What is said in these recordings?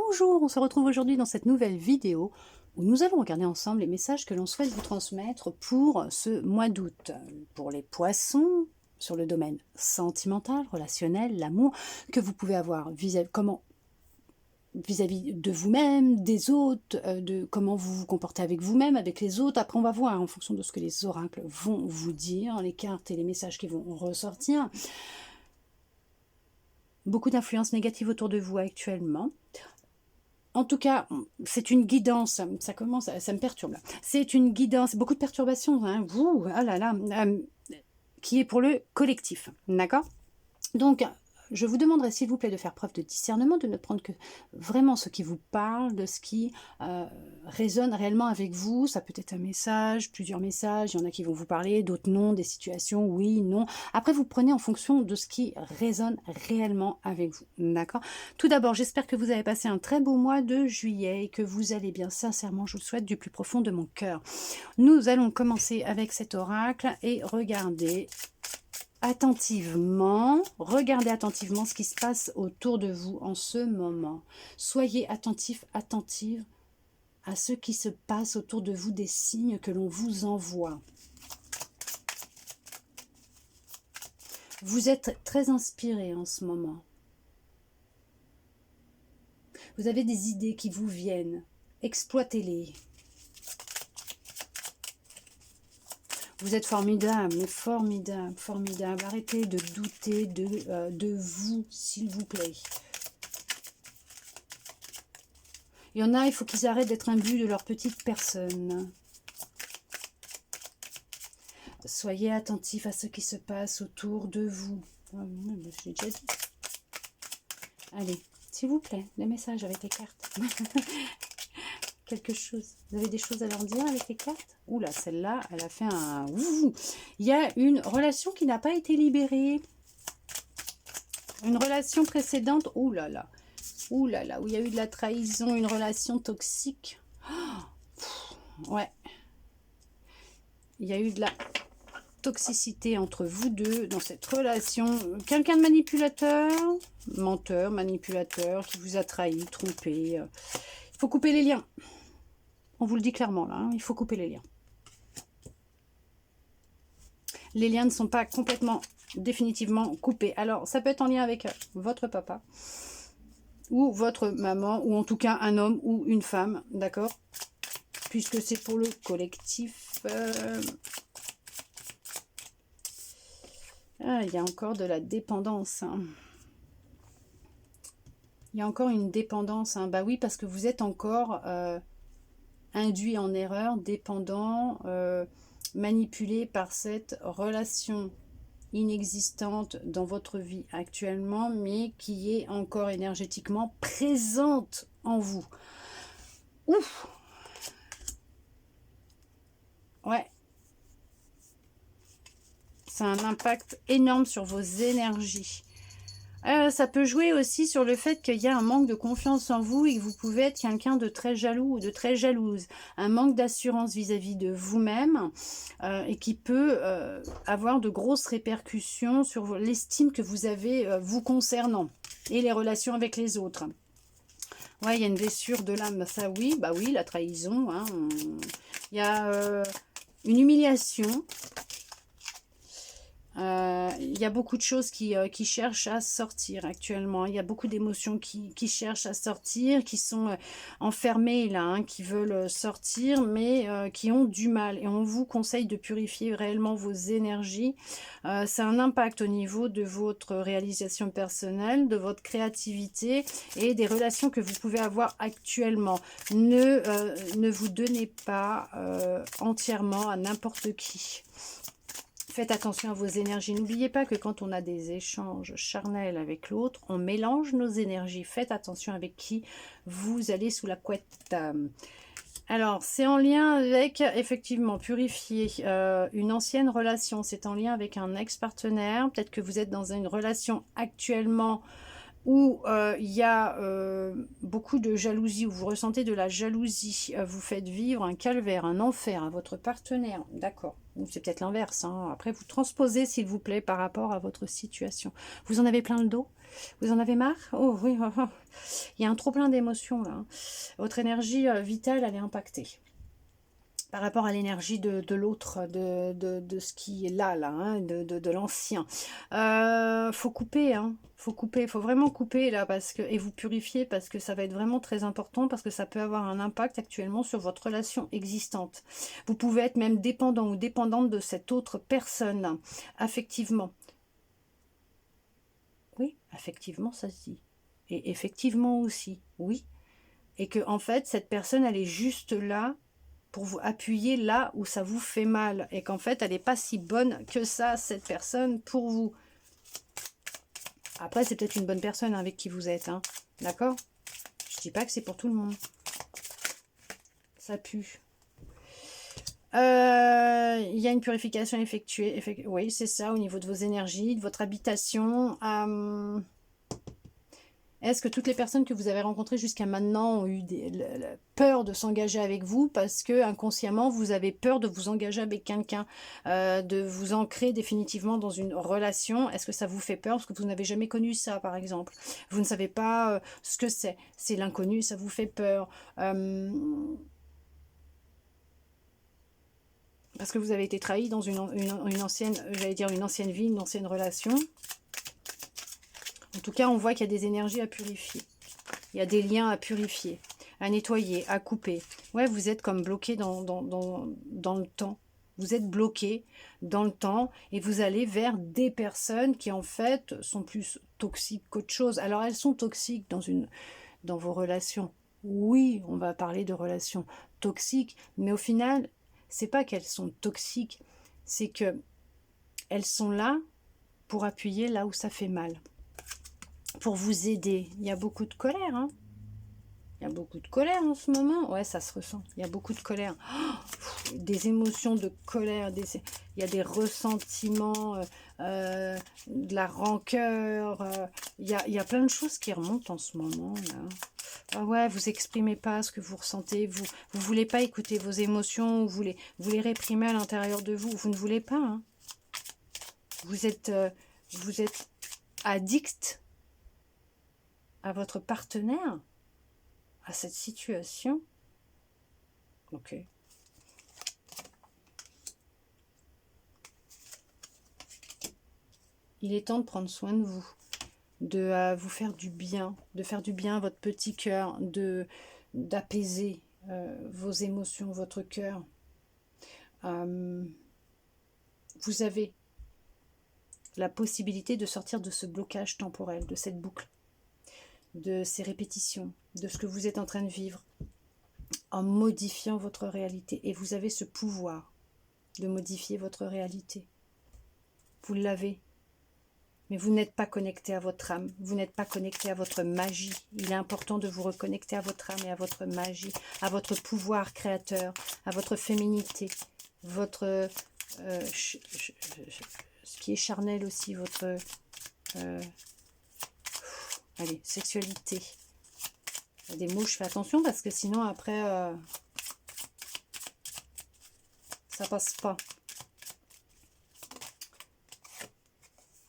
Bonjour, on se retrouve aujourd'hui dans cette nouvelle vidéo où nous allons regarder ensemble les messages que l'on souhaite vous transmettre pour ce mois d'août. Pour les poissons, sur le domaine sentimental, relationnel, l'amour, que vous pouvez avoir vis-à-vis de vous-même, des autres, de comment vous vous comportez avec vous-même, avec les autres. Après, on va voir en fonction de ce que les oracles vont vous dire, les cartes et les messages qui vont ressortir. Beaucoup d'influences négatives autour de vous actuellement. En tout cas, c'est une guidance, ça commence, ça me perturbe là. C'est une guidance, beaucoup de perturbations, hein, ah là là, qui est pour le collectif, d'accord? Donc, je vous demanderai s'il vous plaît de faire preuve de discernement, de ne prendre que vraiment ce qui vous parle, de ce qui résonne réellement avec vous. Ça peut être un message, plusieurs messages, il y en a qui vont vous parler, d'autres non, des situations, oui, non. Après, vous prenez en fonction de ce qui résonne réellement avec vous, d'accord? Tout d'abord, j'espère que vous avez passé un très beau mois de juillet et que vous allez bien. Sincèrement, je vous le souhaite du plus profond de mon cœur. Nous allons commencer avec cet oracle et regarder attentivement, regardez attentivement ce qui se passe autour de vous en ce moment. Soyez attentif, attentive à ce qui se passe autour de vous, des signes que l'on vous envoie. Vous êtes très inspiré en ce moment. Vous avez des idées qui vous viennent. Exploitez-les. Vous êtes formidable, mais formidable, formidable. Arrêtez de douter de vous, s'il vous plaît. Il y en a, il faut qu'ils arrêtent d'être imbus de leur petite personne. Soyez attentifs à ce qui se passe autour de vous. Je l'ai déjà dit. Allez, s'il vous plaît, les messages avec les cartes. Quelque chose. Vous avez des choses à leur dire avec les cartes? Oula, celle-là, elle a fait un... Ouh. Il y a une relation qui n'a pas été libérée. Une relation précédente. Ouh là là. Ouh là là, où il y a eu de la trahison, une relation toxique. Oh, ouais. Il y a eu de la toxicité entre vous deux dans cette relation. Quelqu'un de manipulateur, menteur, manipulateur, qui vous a trahi, trompé. Il faut couper les liens. On vous le dit clairement là, hein, il faut couper les liens. Les liens ne sont pas complètement, définitivement coupés. Alors, ça peut être en lien avec votre papa, ou votre maman, ou en tout cas un homme ou une femme, d'accord? Puisque c'est pour le collectif. Ah, il y a encore de la dépendance. Hein. Il y a encore une dépendance. Hein. Bah oui, parce que vous êtes encore... induit en erreur, dépendant, manipulé par cette relation inexistante dans votre vie actuellement, mais qui est encore énergétiquement présente en vous. Ouf! Ouais. Ça a un impact énorme sur vos énergies. Ça peut jouer aussi sur le fait qu'il y a un manque de confiance en vous et que vous pouvez être quelqu'un de très jaloux ou de très jalouse. Un manque d'assurance vis-à-vis de vous-même et qui peut avoir de grosses répercussions sur l'estime que vous avez vous concernant et les relations avec les autres. Ouais, il y a une blessure de l'âme, ça oui, bah oui, la trahison. Hein, il y a une humiliation. Il y a beaucoup de choses qui cherchent à sortir actuellement. Il y a beaucoup d'émotions qui cherchent à sortir, qui sont enfermées là, hein, qui veulent sortir, mais qui ont du mal. Et on vous conseille de purifier réellement vos énergies. C'est un impact au niveau de votre réalisation personnelle, de votre créativité et des relations que vous pouvez avoir actuellement. Ne vous donnez pas entièrement à n'importe qui. Faites attention à vos énergies. N'oubliez pas que quand on a des échanges charnels avec l'autre, on mélange nos énergies. Faites attention avec qui vous allez sous la couette. Alors, c'est en lien avec, effectivement, purifier une ancienne relation. C'est en lien avec un ex-partenaire. Peut-être que vous êtes dans une relation actuellement où il y a beaucoup de jalousie, où vous ressentez de la jalousie. Vous faites vivre un calvaire, un enfer à votre partenaire. D'accord. Ou c'est peut-être l'inverse, hein. Après, vous transposez, s'il vous plaît, par rapport à votre situation. Vous en avez plein le dos? Vous en avez marre? Oh oui, il y a un trop plein d'émotions, là, hein. Votre énergie vitale, elle est impactée par rapport à l'énergie de l'autre, de ce qui est là, hein, de l'ancien. Faut couper, hein, faut couper, faut vraiment couper là, parce que, et vous purifier, parce que ça va être vraiment très important, parce que ça peut avoir un impact actuellement sur votre relation existante. Vous pouvez être même dépendant ou dépendante de cette autre personne, affectivement. Oui, affectivement, ça se dit. Et effectivement aussi, oui. Et que, en fait, cette personne, elle est juste là pour vous appuyer là où ça vous fait mal, et qu'en fait elle n'est pas si bonne que ça, cette personne, pour vous. Après, c'est peut-être une bonne personne avec qui vous êtes, hein, d'accord? Je dis pas que c'est pour tout le monde. Ça pue. Il y a une purification effectuée, oui, c'est ça, au niveau de vos énergies, de votre habitation. Est-ce que toutes les personnes que vous avez rencontrées jusqu'à maintenant ont eu peur de s'engager avec vous parce que inconsciemment vous avez peur de vous engager avec quelqu'un, de vous ancrer définitivement dans une relation? Est-ce que ça vous fait peur parce que vous n'avez jamais connu ça, par exemple? Vous ne savez pas ce que c'est. C'est l'inconnu, ça vous fait peur. Parce que vous avez été trahi dans une ancienne, j'allais dire une ancienne vie, une ancienne relation. En tout cas, on voit qu'il y a des énergies à purifier. Il y a des liens à purifier, à nettoyer, à couper. Ouais, vous êtes comme bloqué dans le temps. Vous êtes bloqué dans le temps et vous allez vers des personnes qui, en fait, sont plus toxiques qu'autre chose. Alors, elles sont toxiques dans vos relations. Oui, on va parler de relations toxiques, mais au final, c'est pas qu'elles sont toxiques, c'est que elles sont là pour appuyer là où ça fait mal, pour vous aider. Il y a beaucoup de colère, hein. Il y a beaucoup de colère en ce moment. Ouais, ça se ressent. Il y a beaucoup de colère. Oh, des émotions de colère. Il y a des ressentiments, de la rancœur. Il y a plein de choses qui remontent en ce moment, là. Ah ouais, vous exprimez pas ce que vous ressentez. Vous voulez pas écouter vos émotions. Vous les réprimez à l'intérieur de vous. Vous ne voulez pas, hein. Vous êtes addict à votre partenaire, à cette situation. Ok. Il est temps de prendre soin de vous, de vous faire du bien, de faire du bien à votre petit cœur, d'apaiser vos émotions, votre cœur. Vous avez la possibilité de sortir de ce blocage temporel, de cette boucle, de ces répétitions, de ce que vous êtes en train de vivre, en modifiant votre réalité. Et vous avez ce pouvoir de modifier votre réalité. Vous l'avez. Mais vous n'êtes pas connecté à votre âme. Vous n'êtes pas connecté à votre magie. Il est important de vous reconnecter à votre âme et à votre magie, à votre pouvoir créateur, à votre féminité, votre... ce qui est charnel aussi, votre... allez, sexualité. Il y a des mots, je fais attention parce que sinon après... ça passe pas.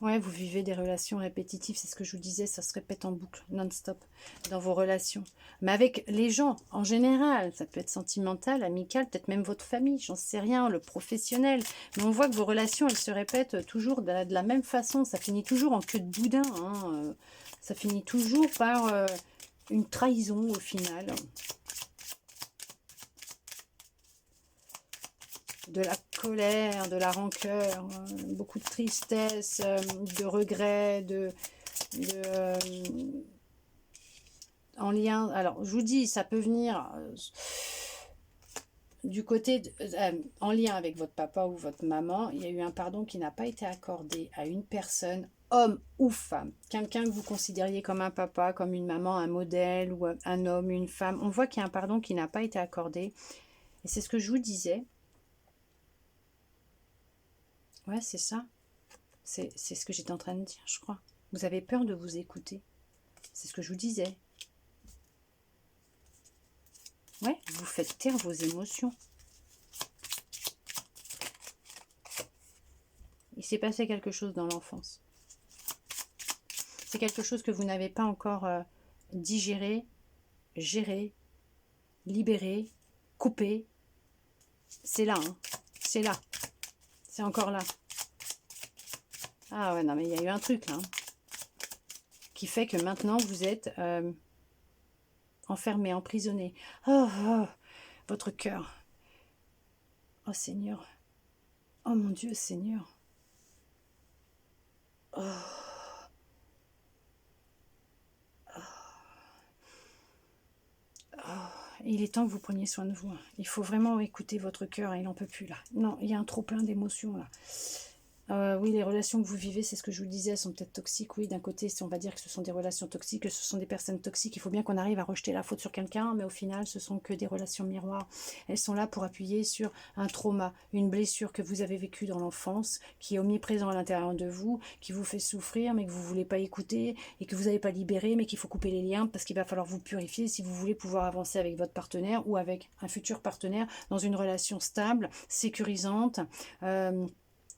Ouais, vous vivez des relations répétitives, c'est ce que je vous disais, ça se répète en boucle, non-stop, dans vos relations. Mais avec les gens, en général, ça peut être sentimental, amical, peut-être même votre famille, j'en sais rien, le professionnel. Mais on voit que vos relations, elles se répètent toujours de la même façon, ça finit toujours en queue de boudin, hein. Ça finit toujours par une trahison au final. De la colère, de la rancœur, beaucoup de tristesse, de regrets, en lien. Alors, je vous dis, ça peut venir du côté, en lien avec votre papa ou votre maman. Il y a eu un pardon qui n'a pas été accordé à une personne, homme ou femme. Quelqu'un que vous considériez comme un papa, comme une maman, un modèle, ou un homme, une femme. On voit qu'il y a un pardon qui n'a pas été accordé. Et c'est ce que je vous disais. Ouais, c'est ça. C'est ce que j'étais en train de dire, je crois. Vous avez peur de vous écouter. C'est ce que je vous disais. Ouais, vous faites taire vos émotions. s'est passé quelque chose dans l'enfance. C'est quelque chose que vous n'avez pas encore digéré, géré, libéré, coupé. C'est là, hein. C'est là. C'est encore là. Ah ouais, non, mais il y a eu un truc là. Hein, qui fait que maintenant, vous êtes enfermé, emprisonné. Oh, oh, votre cœur. Oh Seigneur. Oh mon Dieu, Seigneur. Oh. Il est temps que vous preniez soin de vous. Il faut vraiment écouter votre cœur, il n'en peut plus là. Non, il y a un trop plein d'émotions là. Oui, les relations que vous vivez, c'est ce que je vous disais, elles sont peut-être toxiques. Oui, d'un côté, si on va dire que ce sont des relations toxiques, que ce sont des personnes toxiques, il faut bien qu'on arrive à rejeter la faute sur quelqu'un, mais au final, ce sont que des relations miroirs. Elles sont là pour appuyer sur un trauma, une blessure que vous avez vécue dans l'enfance, qui est omniprésent à l'intérieur de vous, qui vous fait souffrir, mais que vous ne voulez pas écouter, et que vous n'avez pas libéré, mais qu'il faut couper les liens, parce qu'il va falloir vous purifier si vous voulez pouvoir avancer avec votre partenaire ou avec un futur partenaire dans une relation stable, sécurisante,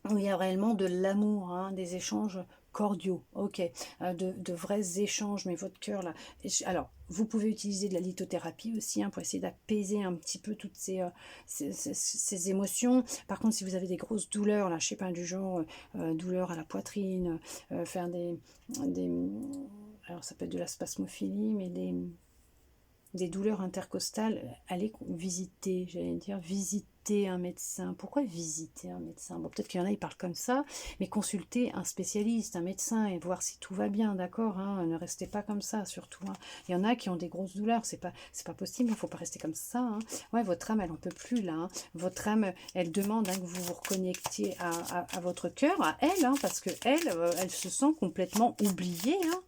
où il y a réellement de l'amour, hein, des échanges cordiaux, ok, de vrais échanges, mais votre cœur là. Alors, vous pouvez utiliser de la lithothérapie aussi, hein, pour essayer d'apaiser un petit peu toutes ces émotions. Par contre, si vous avez des grosses douleurs, là, je sais pas, du genre douleur à la poitrine, faire des... Alors, ça peut être de la spasmophilie, mais des douleurs intercostales, allez visiter, j'allais dire, visiter un médecin. Pourquoi visiter un médecin? Bon, peut-être qu'il y en a, ils parlent comme ça, mais consultez un spécialiste, un médecin, et voir si tout va bien, d'accord, hein, ne restez pas comme ça, surtout. Hein. Il y en a qui ont des grosses douleurs, c'est pas possible, il ne faut pas rester comme ça. Hein. Ouais, votre âme, elle en peut plus, là. Hein. Votre âme, elle demande hein, que vous vous reconnectiez à votre cœur, à elle, hein, parce que elle se sent complètement oubliée, hein,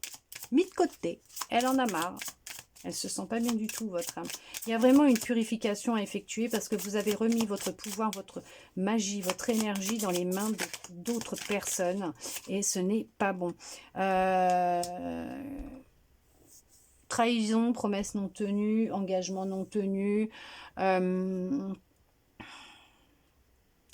mise de côté. Elle en a marre. Elle ne se sent pas bien du tout, votre âme. Il y a vraiment une purification à effectuer parce que vous avez remis votre pouvoir, votre magie, votre énergie dans les mains d'autres personnes. Et ce n'est pas bon. Trahison, promesse non tenue, engagement non tenu.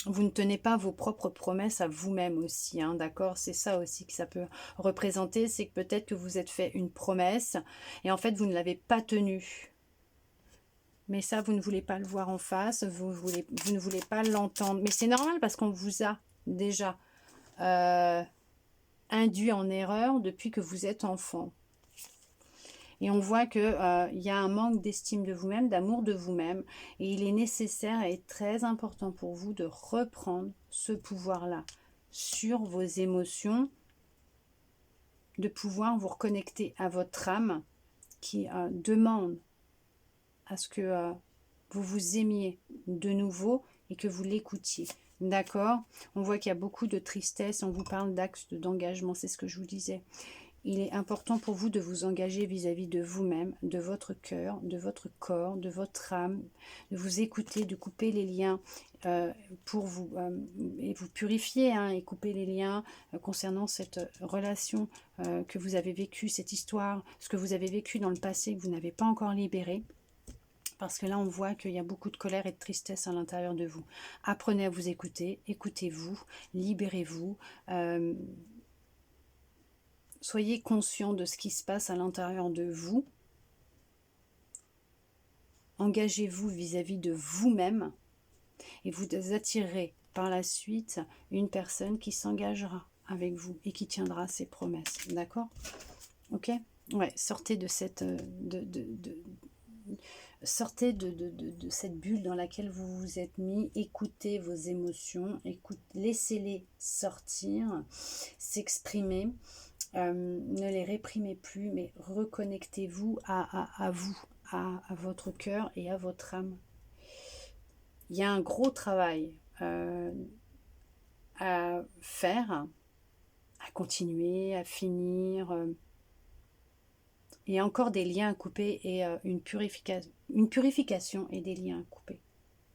Vous ne tenez pas vos propres promesses à vous-même aussi, hein, d'accord? C'est ça aussi que ça peut représenter, c'est que peut-être que vous êtes fait une promesse et en fait vous ne l'avez pas tenue. Mais ça, vous ne voulez pas le voir en face, vous ne voulez pas l'entendre. Mais c'est normal parce qu'on vous a déjà induit en erreur depuis que vous êtes enfant. Et on voit qu'il y a un manque d'estime de vous-même, d'amour de vous-même. Et il est nécessaire et très important pour vous de reprendre ce pouvoir-là sur vos émotions, de pouvoir vous reconnecter à votre âme qui demande à ce que vous vous aimiez de nouveau et que vous l'écoutiez. D'accord? On voit qu'il y a beaucoup de tristesse, on vous parle d'axe d'engagement, c'est ce que je vous disais. Il est important pour vous de vous engager vis-à-vis de vous-même, de votre cœur, de votre corps, de votre âme, de vous écouter, de couper les liens pour vous et vous purifier hein, et couper les liens concernant cette relation que vous avez vécue, cette histoire, ce que vous avez vécu dans le passé que vous n'avez pas encore libéré. Parce que là, on voit qu'il y a beaucoup de colère et de tristesse à l'intérieur de vous. Apprenez à vous écouter, écoutez-vous, libérez-vous. Soyez conscient de ce qui se passe à l'intérieur de vous. Engagez-vous vis-à-vis de vous-même et vous attirerez par la suite une personne qui s'engagera avec vous et qui tiendra ses promesses. D'accord? Ok? Ouais, sortez de cette... sortez de cette bulle dans laquelle vous vous êtes mis, écoutez vos émotions, laissez-les sortir, s'exprimer, ne les réprimez plus, mais reconnectez-vous à vous, à votre cœur et à votre âme. Il y a un gros travail à faire, à continuer, à finir... Il y a encore des liens à couper et une purification et des liens à couper.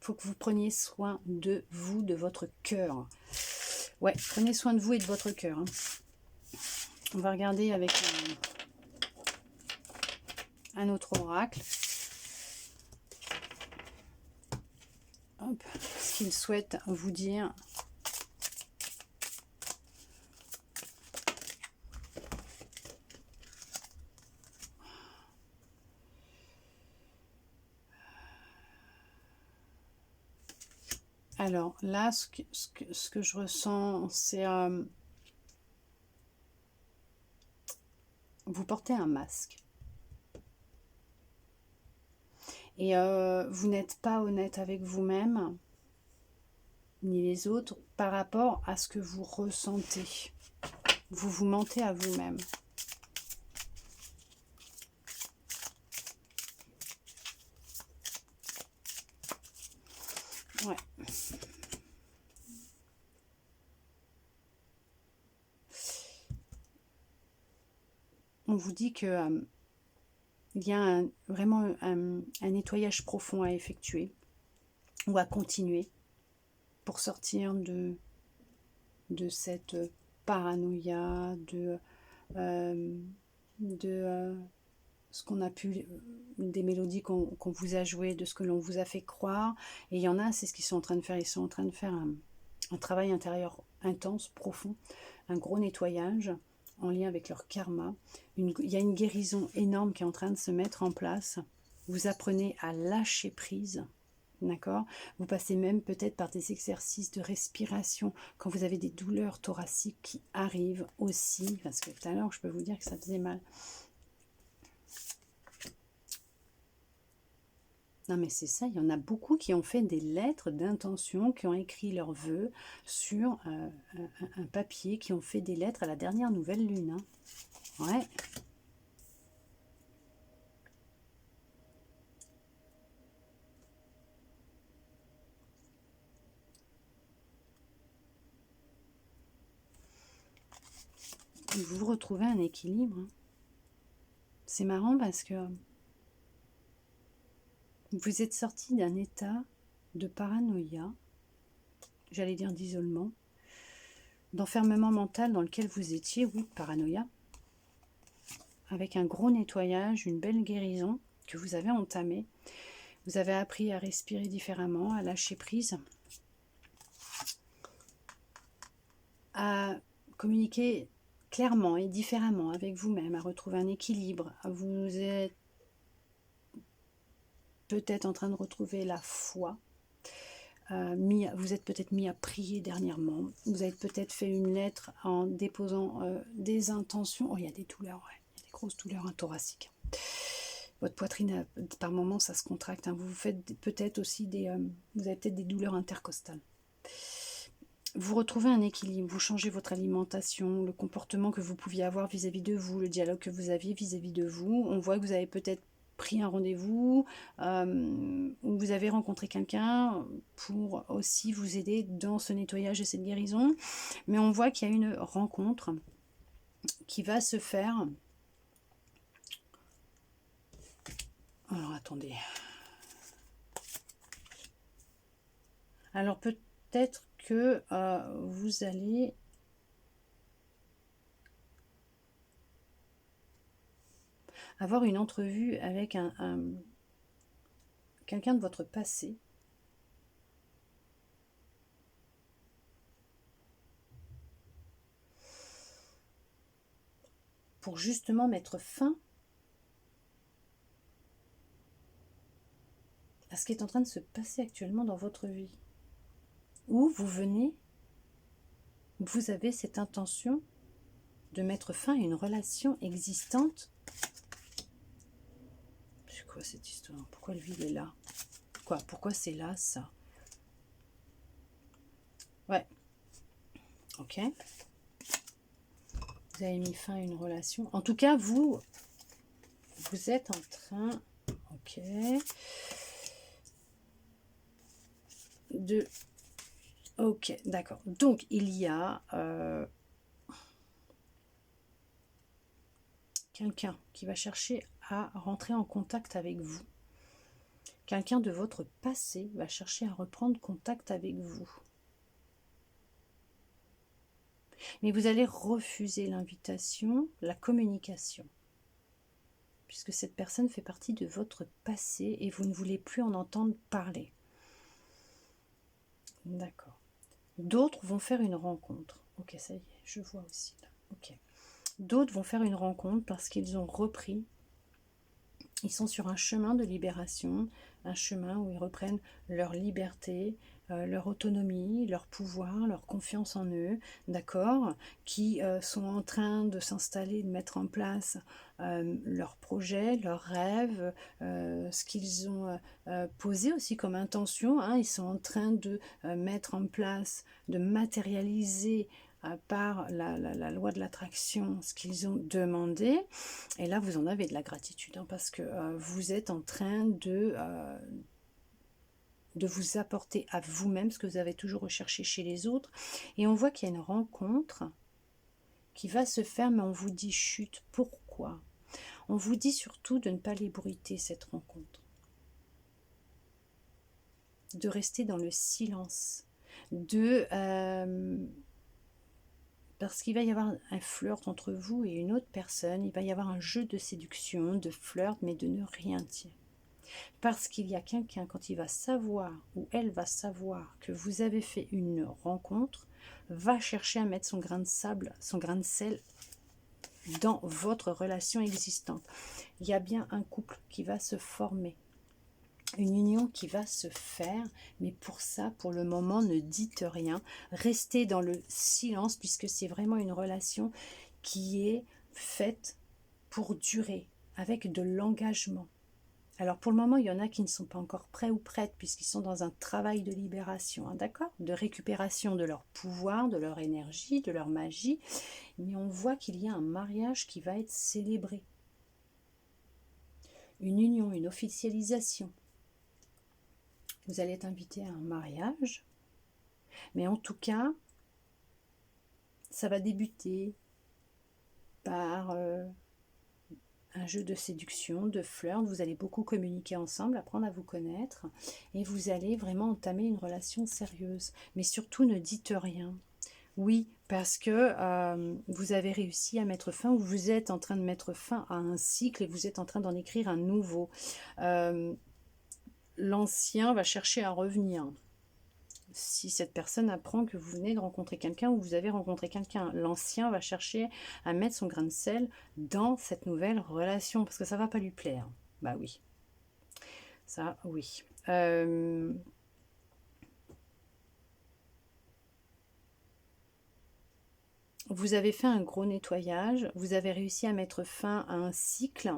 Il faut que vous preniez soin de vous, de votre cœur. Ouais, prenez soin de vous et de votre cœur. Hein. On va regarder avec un autre oracle. Hop, ce qu'il souhaite vous dire Alors là, ce que je ressens, c'est... vous portez un masque. Et vous n'êtes pas honnête avec vous-même, ni les autres, par rapport à ce que vous ressentez. Vous vous mentez à vous-même. Ouais. On vous dit que il y a vraiment un nettoyage profond à effectuer ou à continuer pour sortir de cette paranoïa, de ce qu'on a pu, des mélodies qu'on vous a jouées, de ce que l'on vous a fait croire. Et il y en a, c'est ce qu'ils sont en train de faire. Ils sont en train de faire un travail intérieur intense, profond, un gros nettoyage en lien avec leur karma. Il y a une guérison énorme qui est en train de se mettre en place. Vous apprenez à lâcher prise. D'accord? Vous passez même peut-être par des exercices de respiration quand vous avez des douleurs thoraciques qui arrivent aussi, parce que tout à l'heure, je peux vous dire que ça faisait mal. Non mais c'est ça, il y en a beaucoup qui ont fait des lettres d'intention, qui ont écrit leurs vœux sur un papier, qui ont fait des lettres à la dernière nouvelle lune. Hein. Ouais. Vous retrouvez un équilibre. Hein. C'est marrant parce que vous êtes sorti d'un état de paranoïa, j'allais dire d'isolement, d'enfermement mental dans lequel vous étiez, oui, paranoïa, avec un gros nettoyage, une belle guérison que vous avez entamée. Vous avez appris à respirer différemment, à lâcher prise, à communiquer clairement et différemment avec vous-même, à retrouver un équilibre. Vous êtes peut-être en train de retrouver la foi. Vous êtes peut-être mis à prier dernièrement. Vous avez peut-être fait une lettre en déposant des intentions. Oh, il y a des douleurs, ouais. Il y a des grosses douleurs thoraciques. Votre poitrine, par moments, ça se contracte. Hein. Vous faites peut-être aussi vous avez peut-être des douleurs intercostales. Vous retrouvez un équilibre, vous changez votre alimentation, le comportement que vous pouviez avoir vis-à-vis de vous, le dialogue que vous aviez vis-à-vis de vous. On voit que vous avez peut-être pris un rendez-vous, où vous avez rencontré quelqu'un pour aussi vous aider dans ce nettoyage et cette guérison. Mais on voit qu'il y a une rencontre qui va se faire. Alors attendez. Alors peut-être que vous allez avoir une entrevue avec quelqu'un de votre passé. Pour justement mettre fin à ce qui est en train de se passer actuellement dans votre vie. Où vous avez cette intention de mettre fin à une relation existante. C'est quoi cette histoire? Pourquoi le vide est là? Pourquoi c'est là, ça? Ouais. Ok. Vous avez mis fin à une relation. En tout cas, vous êtes en train... Ok. Ok, d'accord. Donc, il y a... quelqu'un qui va chercher à rentrer en contact avec vous. Quelqu'un de votre passé va chercher à reprendre contact avec vous. Mais vous allez refuser l'invitation, la communication. Puisque cette personne fait partie de votre passé et vous ne voulez plus en entendre parler. D'accord. D'autres vont faire une rencontre. Ok, ça y est, je vois aussi là. Ok. D'autres vont faire une rencontre parce qu'ils ont repris Ils sont sur un chemin de libération, un chemin où ils reprennent leur liberté, leur autonomie, leur pouvoir, leur confiance en eux, d'accord, qui sont en train de s'installer, de mettre en place leurs projets, leurs rêves, ce qu'ils ont posé aussi comme intention, hein. Ils sont en train de mettre en place, de matérialiser par la loi de l'attraction ce qu'ils ont demandé. Et là, vous en avez de la gratitude, hein, parce que vous êtes en train de vous apporter à vous-même ce que vous avez toujours recherché chez les autres. Et on voit qu'il y a une rencontre qui va se faire, mais on vous dit chut, pourquoi? On vous dit surtout de ne pas l'ébruiter, cette rencontre. De rester dans le silence. Parce qu'il va y avoir un flirt entre vous et une autre personne, il va y avoir un jeu de séduction, de flirt, mais de ne rien dire. Parce qu'il y a quelqu'un, quand il va savoir, ou elle va savoir que vous avez fait une rencontre, va chercher à mettre son grain de sable, son grain de sel dans votre relation existante. Il y a bien un couple qui va se former, une union qui va se faire, mais pour ça, pour le moment, ne dites rien. Restez dans le silence, puisque c'est vraiment une relation qui est faite pour durer, avec de l'engagement. Alors pour le moment, il y en a qui ne sont pas encore prêts ou prêtes, puisqu'ils sont dans un travail de libération, hein, d'accord, de récupération de leur pouvoir, de leur énergie, de leur magie. Mais on voit qu'il y a un mariage qui va être célébré. Une union, une officialisation. Vous allez être invité à un mariage, mais en tout cas, ça va débuter par un jeu de séduction, de flirt. Vous allez beaucoup communiquer ensemble, apprendre à vous connaître, et vous allez vraiment entamer une relation sérieuse. Mais surtout, ne dites rien. Oui, parce que vous avez réussi à mettre fin, ou vous êtes en train de mettre fin à un cycle, et vous êtes en train d'en écrire un nouveau. L'ancien va chercher à revenir. Si cette personne apprend que vous venez de rencontrer quelqu'un ou vous avez rencontré quelqu'un, l'ancien va chercher à mettre son grain de sel dans cette nouvelle relation, parce que ça va pas lui plaire. Bah oui. Ça, oui. Vous avez fait un gros nettoyage, vous avez réussi à mettre fin à un cycle,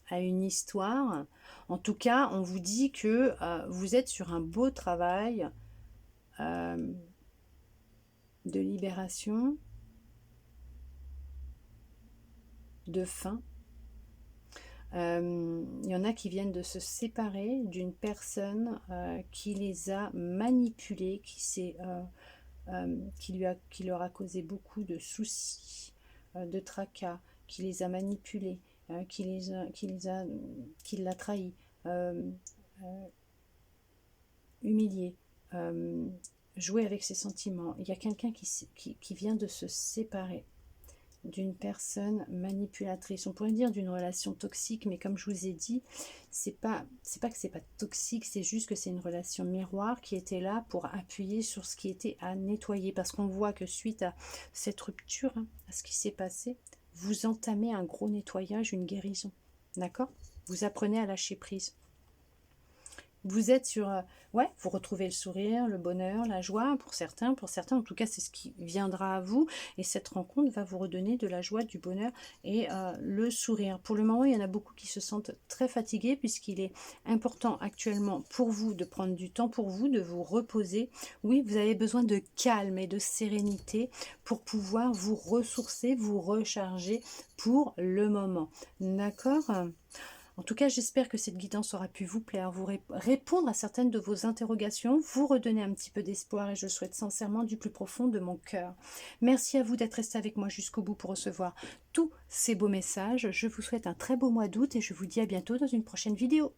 à une histoire. En tout cas, on vous dit que vous êtes sur un beau travail de libération, de fin. Il y en a qui viennent de se séparer d'une personne qui les a manipulés, qui leur a causé beaucoup de soucis, de tracas, qui les a manipulés, qui l'a trahi, humilié, joué avec ses sentiments. Il y a quelqu'un qui vient de se séparer d'une personne manipulatrice. On pourrait dire d'une relation toxique, mais comme je vous ai dit, c'est pas que c'est pas toxique, c'est juste que c'est une relation miroir qui était là pour appuyer sur ce qui était à nettoyer, parce qu'on voit que suite à cette rupture, hein, à ce qui s'est passé, vous entamez un gros nettoyage, une guérison, d'accord? Vous apprenez à lâcher prise. Vous êtes sur... ouais, vous retrouvez le sourire, le bonheur, la joie pour certains en tout cas c'est ce qui viendra à vous, et cette rencontre va vous redonner de la joie, du bonheur et le sourire. Pour le moment, il y en a beaucoup qui se sentent très fatigués, puisqu'il est important actuellement pour vous de prendre du temps pour vous, de vous reposer. Oui, vous avez besoin de calme et de sérénité pour pouvoir vous ressourcer, vous recharger pour le moment. D'accord ? En tout cas, j'espère que cette guidance aura pu vous plaire, vous répondre à certaines de vos interrogations, vous redonner un petit peu d'espoir, et je le souhaite sincèrement du plus profond de mon cœur. Merci à vous d'être resté avec moi jusqu'au bout pour recevoir tous ces beaux messages. Je vous souhaite un très beau mois d'août et je vous dis à bientôt dans une prochaine vidéo.